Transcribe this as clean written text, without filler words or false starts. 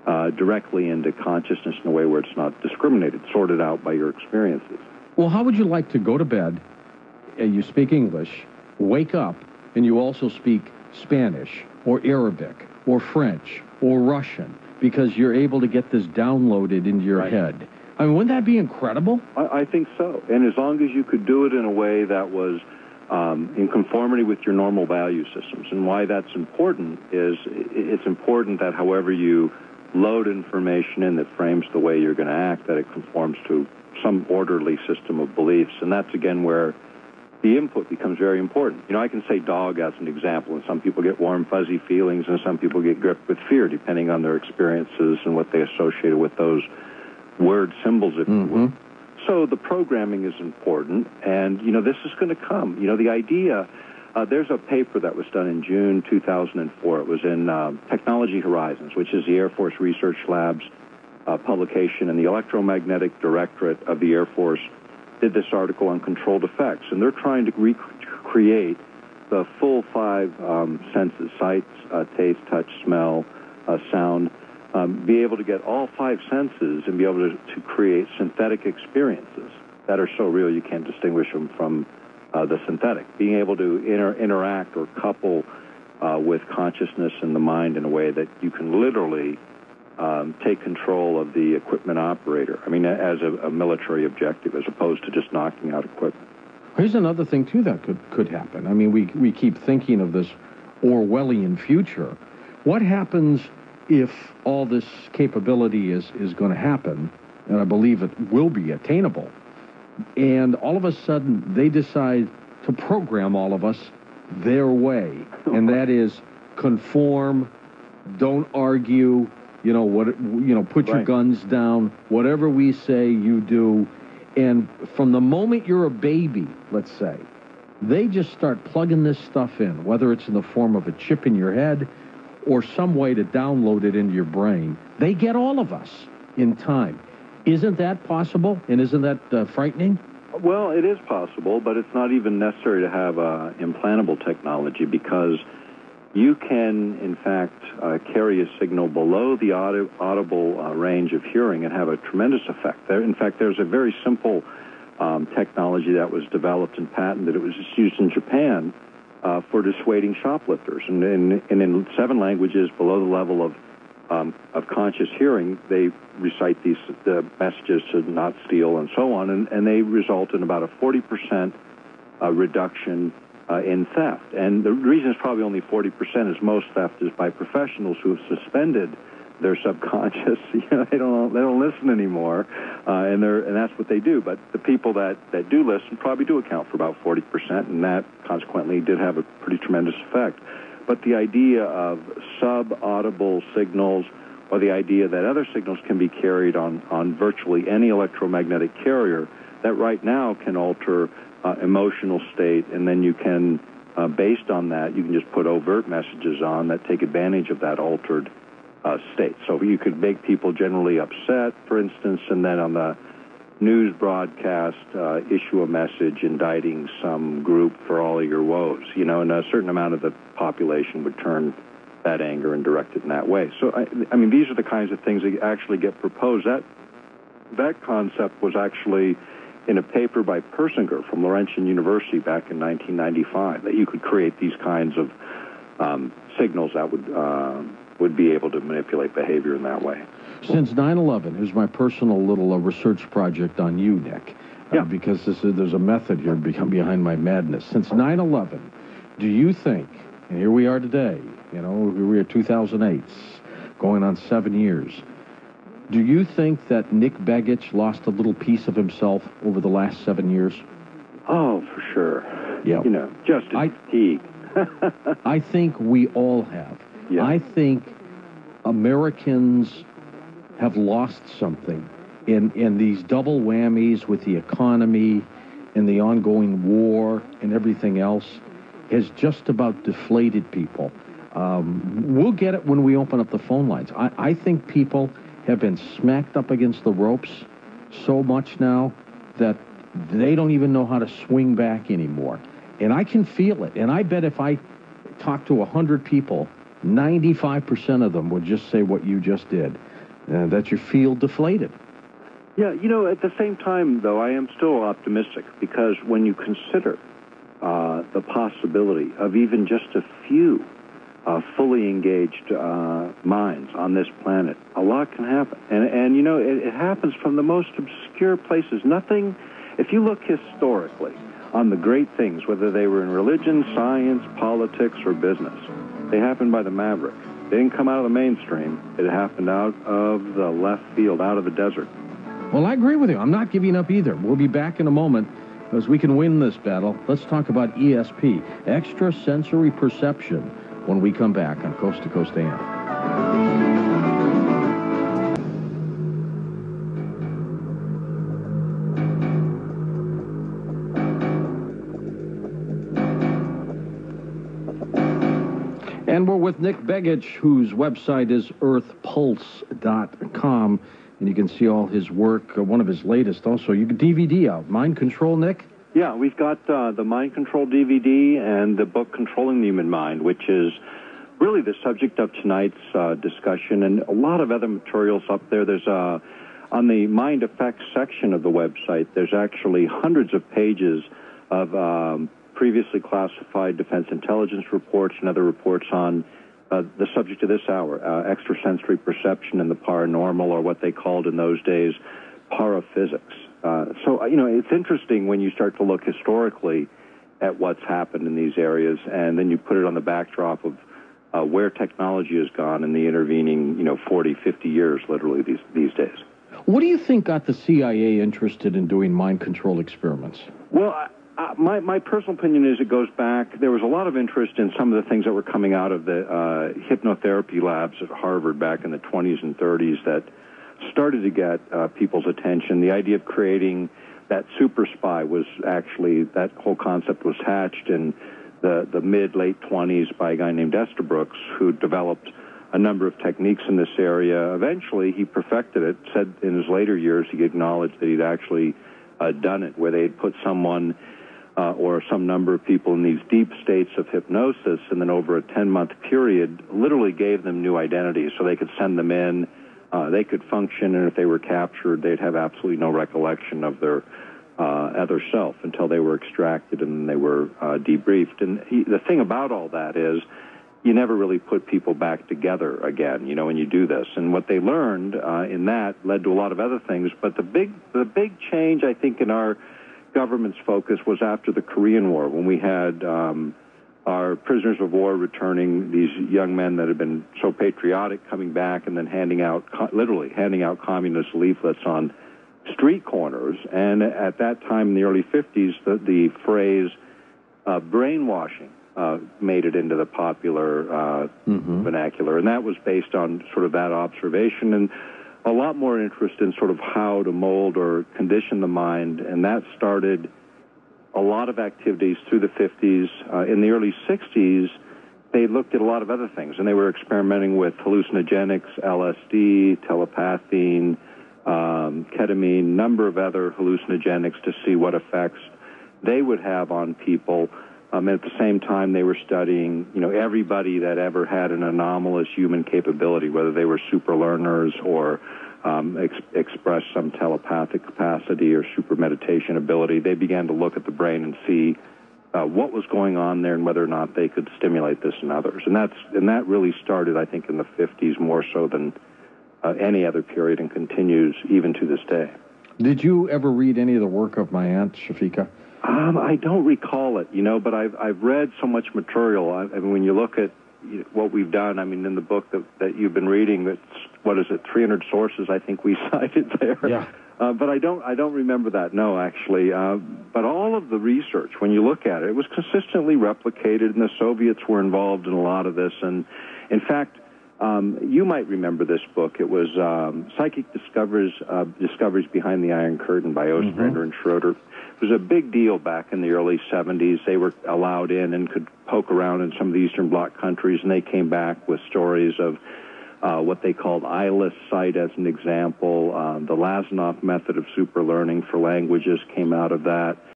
directly into consciousness in a way where it's not discriminated, sorted out by your experiences. Well, how would you like to go to bed, and you speak English, wake up, and you also speak Spanish or Arabic or French or Russian, because you're able to get this downloaded into your head? I mean, wouldn't that be incredible? I think so. And as long as you could do it in a way that was in conformity with your normal value systems. And why that's important is it's important that however you load information in that frames the way you're going to act, that it conforms to some orderly system of beliefs. And that's, again, where the input becomes very important. You know, I can say dog as an example, and some people get warm, fuzzy feelings, and some people get gripped with fear, depending on their experiences and what they associated with those word symbols, if you will. So the programming is important, and, you know, this is going to come. You know, the idea, there's a paper that was done in June 2004. It was in Technology Horizons, which is the Air Force Research Labs publication, and the Electromagnetic Directorate of the Air Force did this article on controlled effects, and they're trying to recreate the full five senses: sight, taste, touch, smell, sound, be able to get all five senses and be able to create synthetic experiences that are so real you can't distinguish them from the synthetic. Being able to interact or couple with consciousness and the mind in a way that you can literally take control of the equipment operator. I mean, as a military objective, as opposed to just knocking out equipment. Here's another thing, too, that could happen. I mean, we keep thinking of this Orwellian future. What happens if all this capability is going to happen, and I believe it will be attainable, and all of a sudden they decide to program all of us their way, and that is conform, don't argue, you know, put your guns down, whatever we say you do. And from the moment you're a baby, let's say, they just start plugging this stuff in, whether it's in the form of a chip in your head or some way to download it into your brain. They get all of us in time. Isn't that possible? And isn't that frightening? Well, it is possible, but it's not even necessary to have implantable technology, because you can, in fact, carry a signal below the audible range of hearing and have a tremendous effect. In fact, there's a very simple technology that was developed and patented. It was just used in Japan for dissuading shoplifters. And in 7 languages below the level of conscious hearing, they recite the messages to not steal and so on, and they result in about a 40% reduction in theft. And the reason it's probably only 40% is most theft is by professionals who have suspended their subconscious. You know, they don't listen anymore, and that's what they do. But the people that do listen probably do account for about 40%, and that consequently did have a pretty tremendous effect. But the idea of sub-audible signals, or the idea that other signals can be carried on virtually any electromagnetic carrier, that right now can alter emotional state, and then you can, based on that, you can just put overt messages on that take advantage of that altered state. So you could make people generally upset, for instance, and then on the news broadcast issue a message indicting some group for all of your woes, you know, and a certain amount of the population would turn that anger and direct it in that way. So, I mean, these are the kinds of things that actually get proposed. That concept was actually in a paper by Persinger from Laurentian University back in 1995, that you could create these kinds of signals that would be able to manipulate behavior in that way. Since 9/11, here's my personal little research project on you, Nick, because there's a method here behind my madness. Since 9/11, do you think, and here we are today, you know, we are 2008, going on 7 years, do you think that Nick Begich lost a little piece of himself over the last 7 years? Oh, for sure. Yeah. You know, just fatigue. I think we all have. Yeah. I think Americans have lost something in these double whammies with the economy and the ongoing war and everything else has just about deflated people. We'll get it when we open up the phone lines. I think people have been smacked up against the ropes so much now that they don't even know how to swing back anymore. And I can feel it. And I bet if I talk to 100 people 95% of them would just say what you just did, that you feel deflated. Yeah, you know, at the same time, though, I am still optimistic, because when you consider the possibility of even just a few fully engaged minds on this planet, a lot can happen. And you know, it happens from the most obscure places. Nothing, if you look historically on the great things, whether they were in religion, science, politics, or business, they happened by the maverick. They didn't come out of the mainstream. It happened out of the left field, out of the desert. Well, I agree with you. I'm not giving up either. We'll be back in a moment, because we can win this battle. Let's talk about ESP, extrasensory perception, when we come back on Coast to Coast AM. And we're with Nick Begich, whose website is earthpulse.com, and you can see all his work. One of his latest also, you can DVD out. Mind Control, Nick? Yeah, we've got the Mind Control DVD and the book Controlling the Human Mind, which is really the subject of tonight's discussion, and a lot of other materials up there. There's on the Mind Effects section of the website, there's actually hundreds of pages of previously classified defense intelligence reports and other reports on the subject of this hour, extrasensory perception and the paranormal, or what they called in those days paraphysics. So, you know, it's interesting when you start to look historically at what's happened in these areas, and then you put it on the backdrop of where technology has gone in the intervening, 40, 50 years, literally, these days. What do you think got the CIA interested in doing mind control experiments? Well, my personal opinion is it goes back. There was a lot of interest in some of the things that were coming out of the hypnotherapy labs at Harvard back in the 20s and 30s that started to get people's attention. The idea of creating that super spy was actually, that whole concept was hatched in the mid-late 20s by a guy named Brooks, who developed a number of techniques in this area. Eventually, he perfected it, said in his later years he acknowledged that he'd actually done it, where they'd put someone or some number of people in these deep states of hypnosis, and then over a 10-month period literally gave them new identities so they could send them in, they could function, and if they were captured, they'd have absolutely no recollection of their other self until they were extracted and they were debriefed. And the thing about all that is you never really put people back together again, when you do this. And what they learned in that led to a lot of other things. But the big change, I think, in our government's focus was after the Korean War, when we had our prisoners of war returning, these young men that had been so patriotic coming back and then literally handing out communist leaflets on street corners. And at that time in the early 50s, the phrase brainwashing made it into the popular vernacular, and that was based on sort of that observation, and a lot more interest in sort of how to mold or condition the mind, and that started a lot of activities through the 50s. In the early 60s, they looked at a lot of other things, and they were experimenting with hallucinogenics, LSD, telepathine, ketamine, number of other hallucinogenics to see what effects they would have on people. At the same time, they were studying, everybody that ever had an anomalous human capability, whether they were super learners or expressed some telepathic capacity or super meditation ability. They began to look at the brain and see what was going on there and whether or not they could stimulate this in others. And that really started, I think, in the 50s more so than any other period, and continues even to this day. Did you ever read any of the work of my aunt, Shafika? I don't recall it, but I've read so much material. I mean, when you look at what we've done, I mean, in the book that you've been reading, that's, 300 sources I think we cited there. Yeah. But I don't remember that, no, actually. But all of the research, when you look at it, it was consistently replicated, and the Soviets were involved in a lot of this. And in fact, you might remember this book. It was Psychic Discoveries Behind the Iron Curtain by Ostrander and Schroeder. It was a big deal back in the early 70s. They were allowed in and could poke around in some of the Eastern Bloc countries, and they came back with stories of what they called eyeless sight as an example. The Lazarov method of super learning for languages came out of that.